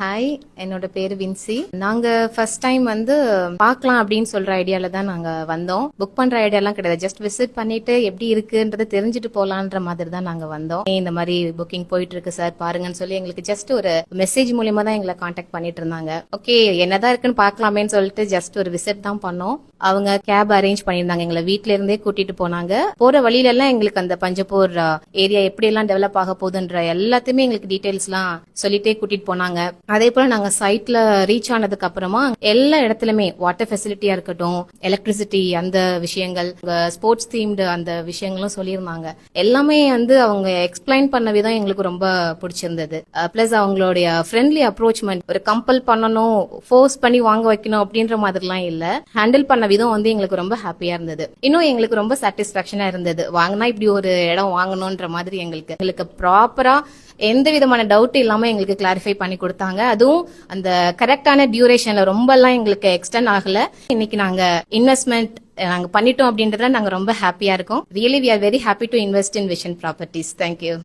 Hi, என்னோட பேரு Vinci. நாங்க ஃபர்ஸ்ட் டைம் வந்து பார்க்கலாம் அப்படின்னு சொல்ற ஐடியால தான் நாங்க வந்தோம். புக் பண்ற ஐடியாலாம் கிடையாது. ஜஸ்ட் விசிட் பண்ணிட்டு எப்படி இருக்குன்றதை தெரிஞ்சுட்டு போலான்ற மாதிரி தான் நாங்க வந்தோம். இந்த மாதிரி புக்கிங் போயிட்டு இருக்கு சார் பாருங்கன்னு சொல்லி எங்களுக்கு ஜஸ்ட் ஒரு மெசேஜ் மூலியமா தான் எங்களை காண்டாக்ட் பண்ணிட்டு இருந்தாங்க. ஓகே, என்னதான் இருக்குன்னு பார்க்கலாமேன்னு சொல்லிட்டு ஜஸ்ட் ஒரு விசிட் தான் பண்ணோம். அவங்க கேப் அரேஞ்ச் பண்ணியிருந்தாங்க, எங்களை வீட்ல இருந்தே கூட்டிட்டு போனாங்க. போற வழியில எல்லாம் எங்களுக்கு அந்த பஞ்சப்பூர் ஏரியா எப்படி எல்லாம் டெவலப் ஆக போகுதுன்ற எல்லாத்தையுமே எங்களுக்கு டீடைல்ஸ் எல்லாம் சொல்லிட்டே கூட்டிட்டு போனாங்க. அதே போல நாங்க சைட்ல ரீச் ஆனதுக்கு அப்புறமா எல்லா இடத்துலயுமே வாட்டர் ஃபெசிலிட்டியா இருக்கட்டும், எலக்ட்ரிசிட்டி அந்த விஷயங்கள், ஸ்போர்ட்ஸ் தீம்டு அந்த விஷயங்களும் சொல்லியிருந்தாங்க. எல்லாமே வந்து அவங்க எக்ஸ்பிளைன் பண்ண விதம் எங்களுக்கு ரொம்ப பிடிச்சிருந்தது. பிளஸ் அவங்களுடைய ஃப்ரெண்ட்லி அப்ரோச்மெண்ட், ஒரு கம்பல் பண்ணணும், ஃபோர்ஸ் பண்ணி வாங்க வைக்கணும் அப்படின்ற மாதிரிலாம் இல்ல. ஹேண்டில் பண்ண விதம் வந்து எங்களுக்கு ரொம்ப ஹாப்பியா இருந்தது. இன்னும் எங்களுக்கு ரொம்ப சாட்டிஸ்பாக்சனா இருந்தது. வாங்கினா இப்படி ஒரு இடம் வாங்கணும்ன்ற மாதிரி எங்களுக்கு ப்ராப்பரா எந்த விதமான டவுட் இல்லாம எங்களுக்கு கிளாரிஃபை பண்ணி கொடுத்தாங்க. அதுவும் அந்த கரெக்டான டியூரேஷன்ல ரொம்ப எல்லாம் எங்களுக்கு எக்ஸ்டெண்ட் ஆகல. இன்னைக்கு நாங்க இன்வெஸ்ட்மெண்ட் நாங்க பண்ணிட்டோம் அப்படின்றதுல நாங்க ரொம்ப ஹாப்பியா இருக்கோம். Really we are very happy to invest in Vision Properties. Thank you.